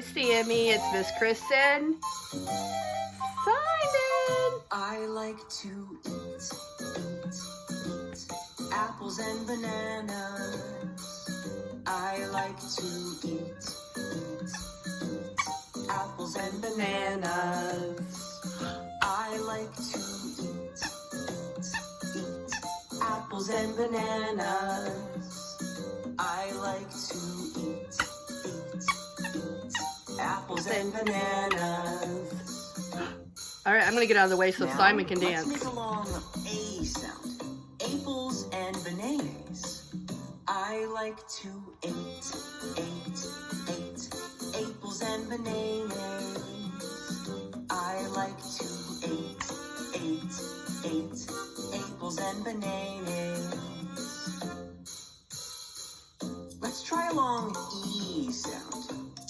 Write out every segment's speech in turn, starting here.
Hi, Sammy. It's Miss Kristen. Simon. I like to eat apples and bananas. I like to eat apples and bananas. I like to eat apples and bananas. I like to eat apples and bananas. All right, I'm going to get out of the way so Now, Simon can dance. Let's make a long A sound. Apples and bananas. I like to eat apples and bananas. I like to eat apples and bananas. Let's try a long E sound.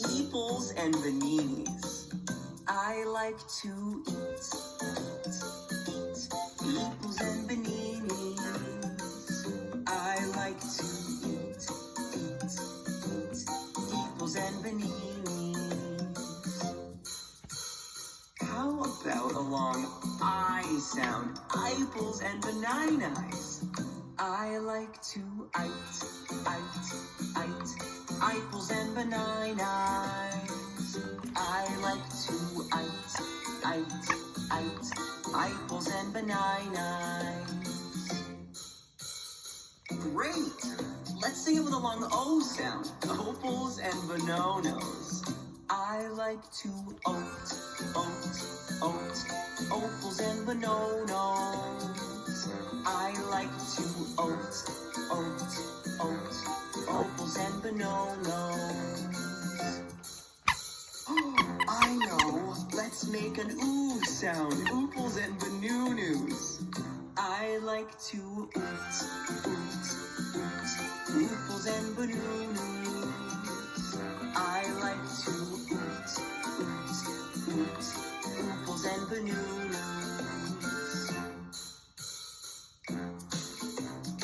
Apples and bananas. I like to eat apples and bananas. I like to eat apples and bananas. How about a long I sound? Apples and bananas. I like to eat apples and bananas. I like to eat apples and bananas. Great! Let's sing it with a long O sound. Opals and bananas. I like to oat opals and bananas. I like to oat opals and bananas. I know. Let's make an oo sound. Ooples and bananas. I like to oot ooples and bananas. I like to oot ooples and bananas.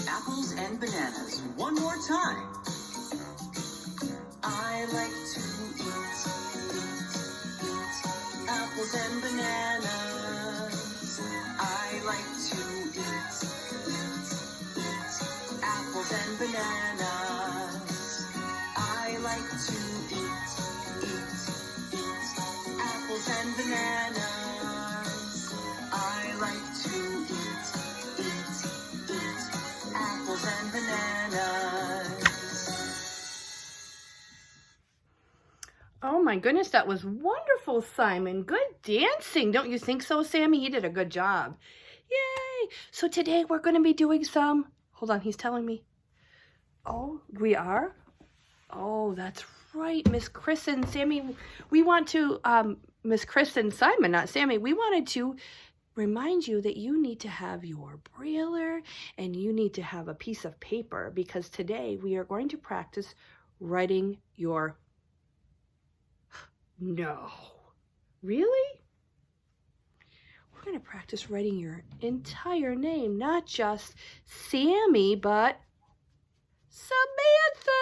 Apples and bananas. One more time. I like to eat apples and bananas. I like to eat apples and bananas. I like to eat apples and bananas. I like to eat apples and bananas. Oh my goodness, that was wonderful, Simon. Good dancing. Don't you think so, Sammy? You did a good job. Yay! So today we're going to be doing some... Hold on, he's telling me. Oh, we are? Oh, that's right, Miss Kristen. Sammy, we want to... Miss Kristen, Simon, not Sammy. We wanted to remind you that you need to have your brailler and you need to have a piece of paper because today we are going to practice writing your... No. Really? We're going to practice writing your entire name, not just Sammy, but Samantha.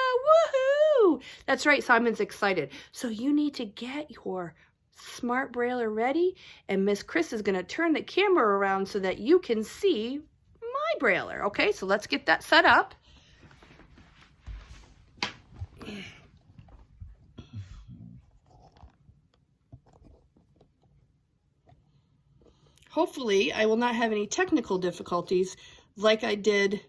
Woohoo! That's right, Simon's excited. So you need to get your smart brailler ready, and Miss Chris is going to turn the camera around so that you can see my brailler. Okay, so let's get that set up. Hopefully, I will not have any technical difficulties like I did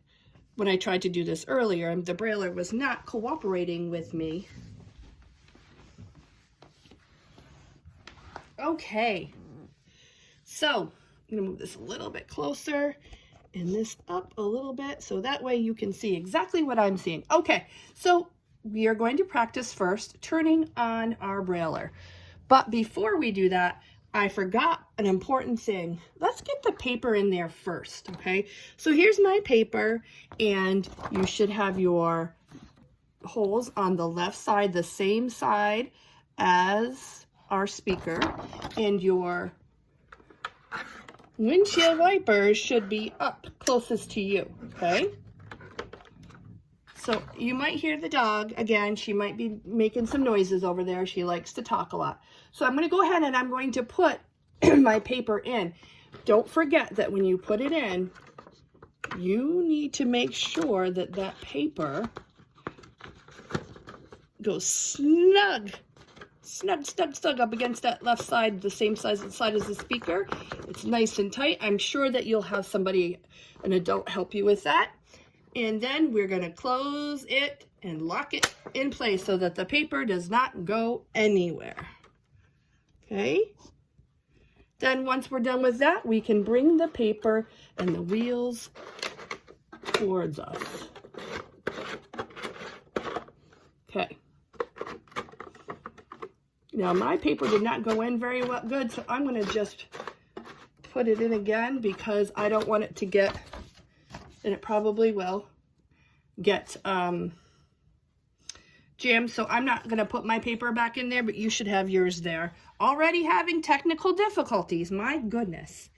when I tried to do this earlier. The brailler was not cooperating with me. Okay, so I'm going to move this a little bit closer and this up a little bit so that way you can see exactly what I'm seeing. Okay, so we are going to practice first turning on our brailler. But before we do that, I forgot an important thing. Let's get the paper in there first, okay? So here's my paper, and you should have your holes on the left side, the same side as our speaker, and your windshield wipers should be up closest to you, okay? So you might hear the dog. Again, she might be making some noises over there. She likes to talk a lot. So I'm going to go ahead and I'm going to put my paper in. Don't forget that when you put it in, you need to make sure that that paper goes snug up against that left side, the same side as the speaker. It's nice and tight. I'm sure that you'll have somebody, an adult, help you with that. And then we're going to close it and lock it in place so that the paper does not go anywhere. Okay? Then once we're done with that, we can bring the paper and the wheels towards us. Okay. Now my paper did not go in very well, good, so I'm going to just put it in again because I don't want it to get, and it probably will get jammed. So I'm not going to put my paper back in there, but you should have yours there. Already having technical difficulties, my goodness.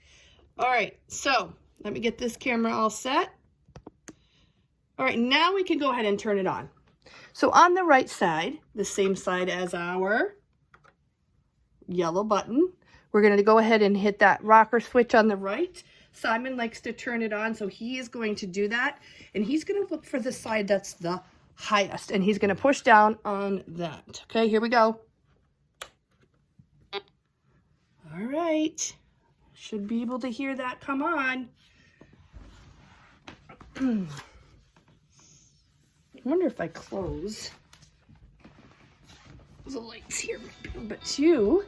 All right, so let me get this camera all set. All right, now we can go ahead and turn it on. So on the right side, the same side as our yellow button, we're going to go ahead and hit that rocker switch on the right. Simon likes to turn it on, so he is going to do that. And he's going to look for the side that's the highest. And he's going to push down on that. Okay, here we go. All right. Should be able to hear that come on. I wonder if I close the lights here, but two.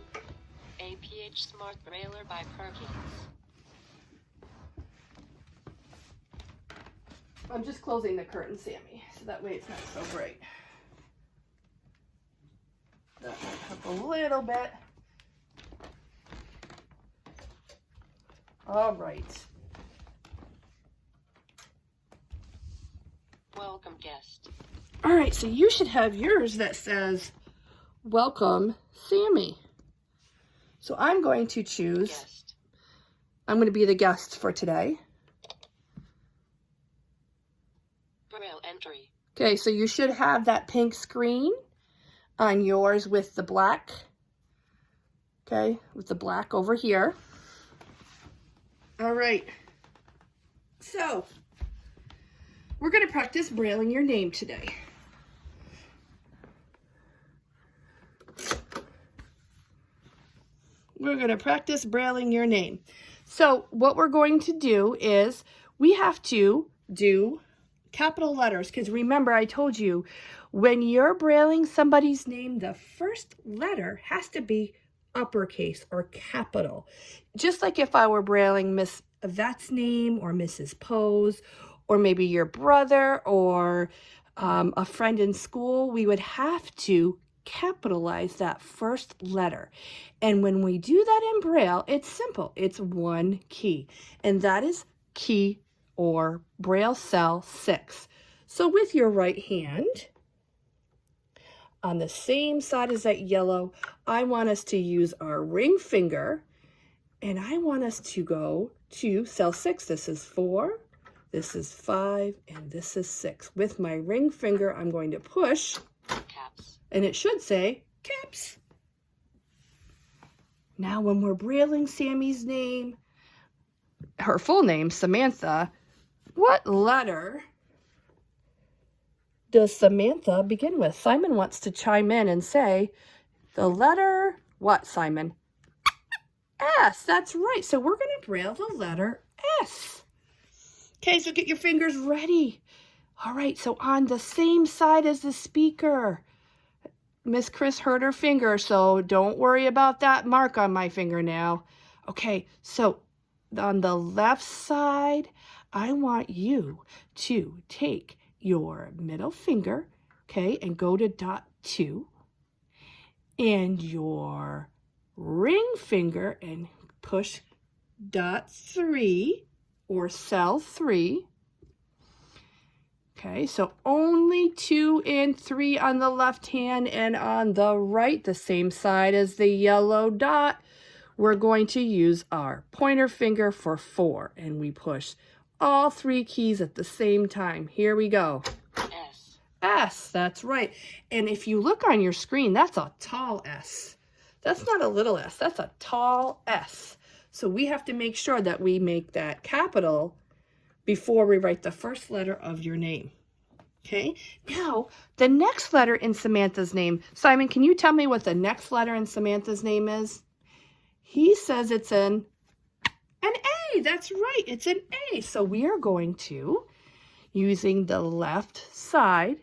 APH Smart Brailler by Perkins. I'm just closing the curtain, Sammy, so that way it's not so bright. That might help a little bit. All right. Welcome, guest. All right, so you should have yours that says, welcome, Sammy. So I'm going to choose, Guest. I'm going to be the guest for today. Braille entry. Okay, so you should have that pink screen on yours with the black. Okay, with the black over here. All right. So, we're going to practice brailing your name today. We're going to practice brailing your name. So, what we're going to do is we have to do capital letters, because remember I told you when you're brailing somebody's name, the first letter has to be uppercase or capital. Just like if I were brailing Miss Yvette's name or Mrs. Poe's or maybe your brother or a friend in school, we would have to capitalize that first letter. And when we do that in Braille, it's simple. It's one key, and that is key or Braille cell 6. So with your right hand, on the same side as that yellow, I want us to use our ring finger, and I want us to go to cell 6. This is 4, this is 5, and this is 6. With my ring finger, I'm going to push, Caps. and it should say caps. Now when we're brailing Sammy's name, her full name, Samantha, what letter does Samantha begin with? Simon wants to chime in and say, the letter, what, Simon? S, that's right. So we're going to braille the letter S. Okay, so get your fingers ready. All right, so on the same side as the speaker. Miss Chris hurt her finger, so don't worry about that mark on my finger now. Okay, so on the left side, I want you to take your middle finger, okay, and go to dot 2, and your ring finger and push dot 3 or cell 3. Okay, so only 2 and 3 on the left hand, and on the right, the same side as the yellow dot, we're going to use our pointer finger for 4, and we push all 3 keys at the same time. Here we go. S. S, that's right. And if you look on your screen, that's a tall S. That's not a little s, that's a tall S. So we have to make sure that we make that capital before we write the first letter of your name. Okay, now the next letter in Samantha's name. Simon, can you tell me what the next letter in Samantha's name is? He says it's an A. That's right, it's an A. So we are going to, using the left side,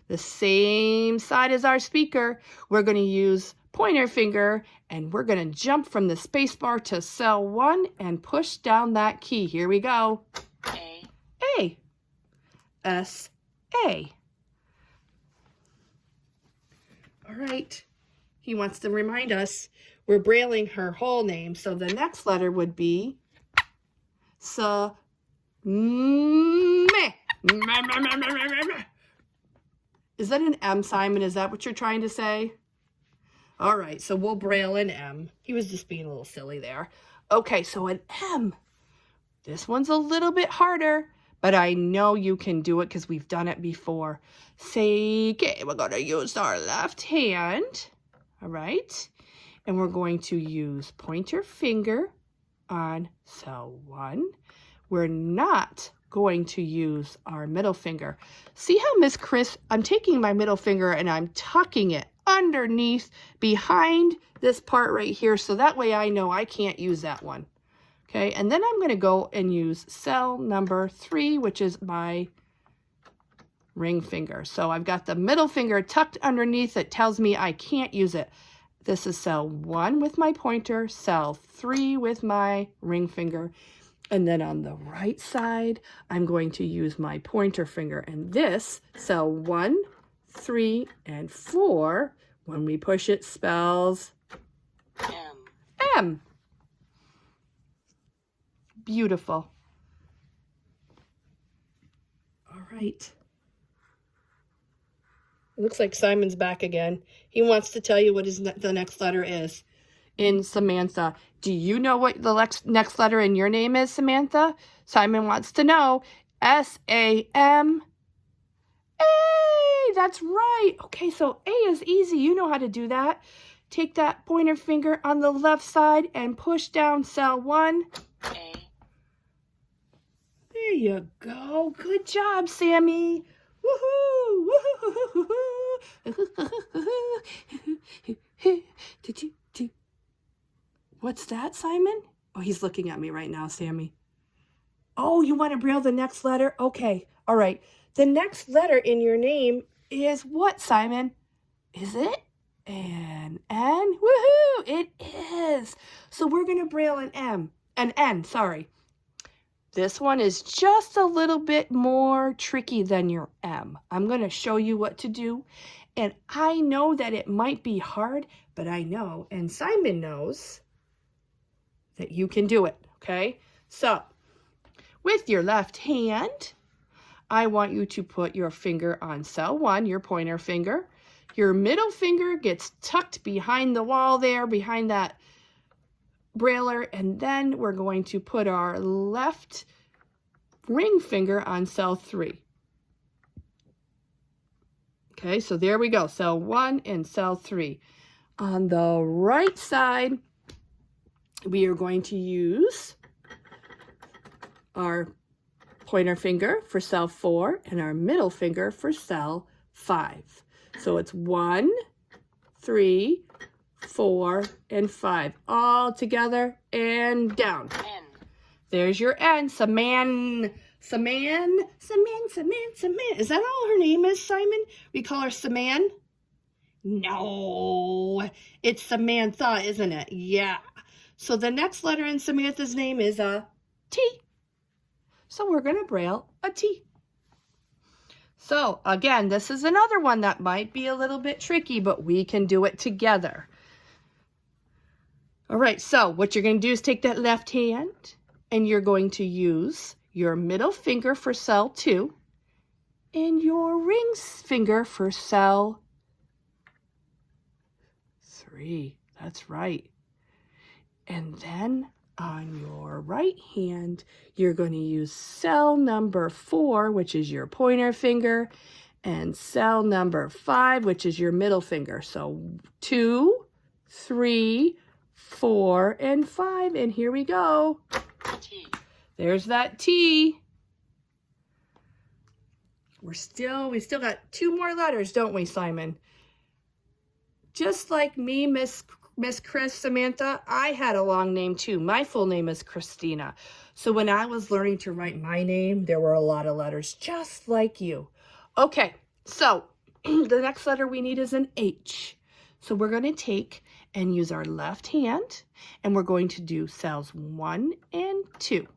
the same side as our speaker, we're going to use pointer finger and we're going to jump from the space bar to cell 1 and push down that key. Here we go. A. A. S. A. All right. He wants to remind us we're brailing her whole name. So the next letter would be Sa. Is that an M, Simon? Is that what you're trying to say? All right, so we'll braille an M. He was just being a little silly there. Okay, so an M. This one's a little bit harder, but I know you can do it because we've done it before. Say, okay, we're going to use our left hand, all right? And we're going to use pointer finger on cell 1. We're not going to use our middle finger. See how Miss Chris, I'm taking my middle finger and I'm tucking it underneath behind this part right here, so that way I know I can't use that one. Okay, and then I'm going to go and use cell number 3, which is my ring finger. So I've got the middle finger tucked underneath. It tells me I can't use it. This is cell 1 with my pointer, cell 3 with my ring finger. And then on the right side, I'm going to use my pointer finger. And this, cell 1, 3, and 4, when we push it, spells M. M. Beautiful. All right. It looks like Simon's back again. He wants to tell you what the next letter is in Samantha. Do you know what the next letter in your name is, Samantha? Simon wants to know. S-A-M. A, that's right. Okay, so A is easy. You know how to do that. Take that pointer finger on the left side and push down cell 1. A. There you go. Good job, Sammy. Woohoo! Woohoo! What's that, Simon? Oh, he's looking at me right now, Sammy. Oh, you want to braille the next letter? Okay. All right. The next letter in your name is what, Simon? Is it an N? Woohoo! It is. So we're going to braille an M. An N, sorry. This one is just a little bit more tricky than your M. I'm going to show you what to do. And I know that it might be hard, but I know, and Simon knows, that you can do it, okay? So, with your left hand, I want you to put your finger on cell 1, your pointer finger. Your middle finger gets tucked behind the wall there, behind that brailer, and then we're going to put our left ring finger on cell 3. Okay, so there we go, cell 1 and cell 3. On the right side, we are going to use our pointer finger for cell 4 and our middle finger for cell 5. So it's 1, 3, 4, and 5 all together and down. N. There's your N. Saman. Is that all her name is, Simon? We call her Saman? No, it's Samantha, isn't it? Yeah. So the next letter in Samantha's name is a T. So we're going to braille a T. So again, this is another one that might be a little bit tricky, but we can do it together. All right, so what you're going to do is take that left hand and you're going to use your middle finger for cell 2 and your ring finger for cell 3. That's right. And then on your right hand, you're going to use cell number 4, which is your pointer finger, and cell number 5, which is your middle finger. So 2, 3, 4, and 5. And here we go. T. There's that T. We still got 2 more letters, don't we, Simon? Just like me, Miss Chris, Samantha, I had a long name too. My full name is Christina. So when I was learning to write my name, there were a lot of letters just like you. Okay, so the next letter we need is an H. So we're going to take and use our left hand, and we're going to do cells 1 and 2.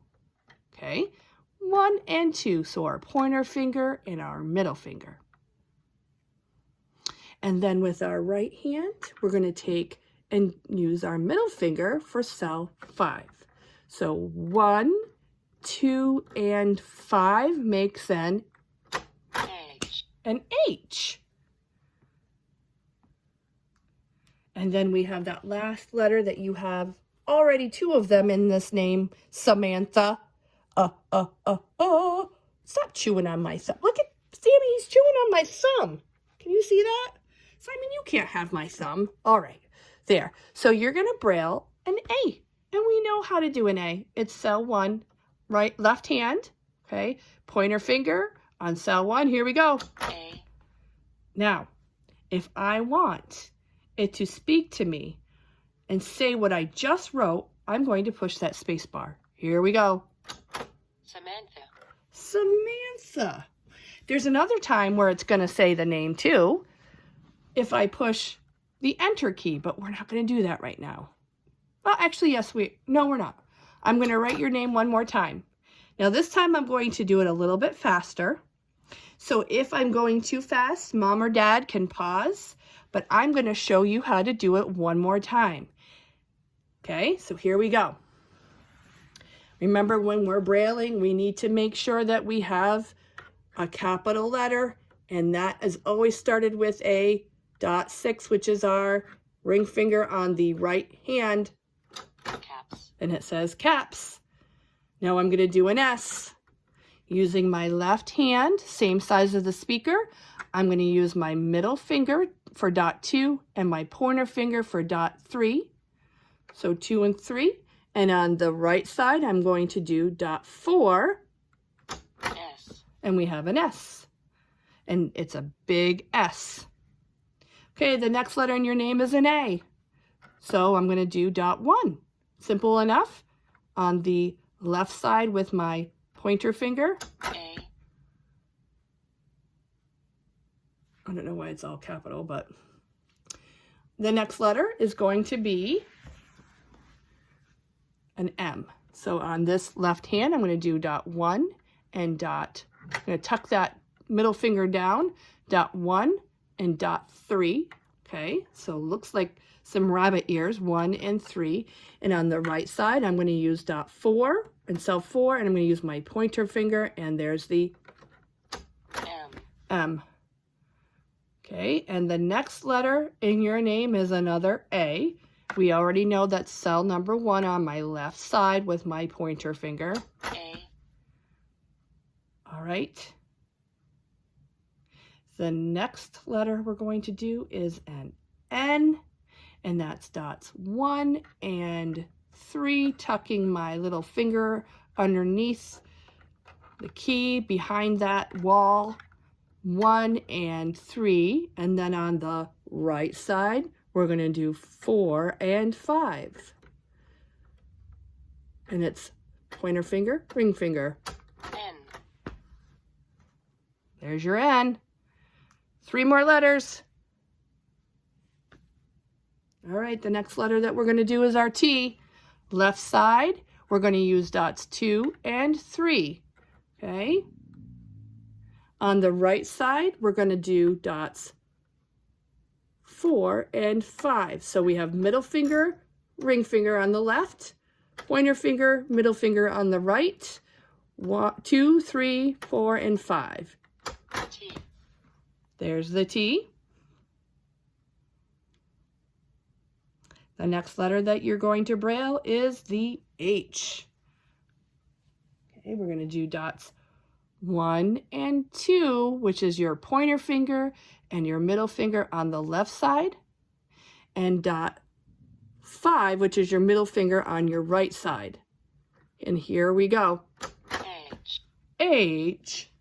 Okay, 1 and 2. So our pointer finger and our middle finger. And then with our right hand, we're going to take and use our middle finger for cell 5. So 1, 2, and 5 makes an H. And then we have that last letter that you have already 2 of them in this name, Samantha. Stop chewing on my thumb. Look at Sammy, he's chewing on my thumb. Can you see that? Simon, you can't have my thumb. All right, there. So you're going to braille an A. And we know how to do an A. It's cell 1, right, left hand, okay? Pointer finger on cell 1. Here we go. A. Now, if I want it to speak to me and say what I just wrote, I'm going to push that space bar. Here we go. Samantha. Samantha. There's another time where it's going to say the name too if I push the enter key, but we're not going to do that right now. Well, actually, yes, no, we're not. I'm going to write your name one more time. Now, this time I'm going to do it a little bit faster. So if I'm going too fast, Mom or Dad can pause, but I'm going to show you how to do it one more time. Okay, so here we go. Remember, when we're brailing, we need to make sure that we have a capital letter, and that is always started with a .6, which is our ring finger on the right hand. Caps. And it says caps. Now I'm going to do an S. Using my left hand, same size as the speaker, I'm going to use my middle finger for .2 and my pointer finger for .3. So 2 and 3. And on the right side, I'm going to do .4. S. And we have an S. And it's a big S. Okay, the next letter in your name is an A. So I'm going to do .1. Simple enough. On the left side with my pointer finger. A. I don't know why it's all capital, but the next letter is going to be an M. So on this left hand, I'm going to do .1 and I'm going to tuck that middle finger down, .1 and .3. Okay, so looks like some rabbit ears, 1 and 3. And on the right side, I'm going to use .4 and cell 4, and I'm going to use my pointer finger, and there's the M. Okay, and the next letter in your name is another A. We already know that's cell number 1 on my left side with my pointer finger. A. All right. The next letter we're going to do is an N, and that's dots 1 and 3, tucking my little finger underneath the key behind that wall, 1 and 3, and then on the right side, we're going to do 4 and 5. And it's pointer finger, ring finger. N. There's your N. 3 more letters. All right, the next letter that we're going to do is our T. Left side, we're going to use dots 2 and 3. Okay. On the right side, we're going to do dots 4 and 5. So we have middle finger, ring finger on the left, pointer finger, middle finger on the right. 1, 2, 3, 4, and 5. T. There's the T. The next letter that you're going to braille is the H. Okay, we're going to do dots 1 and 2, which is your pointer finger and your middle finger on the left side, and dot 5, which is your middle finger on your right side. And here we go. H. H.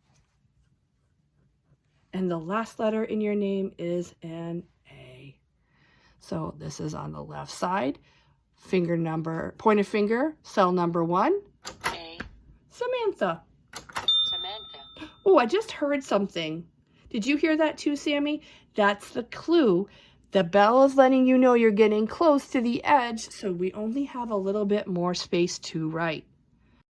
And the last letter in your name is an A. So this is on the left side. Pointer finger, cell number 1. A. Samantha. Samantha. Oh, I just heard something. Did you hear that too, Sammy? That's the clue. The bell is letting you know you're getting close to the edge, so we only have a little bit more space to write.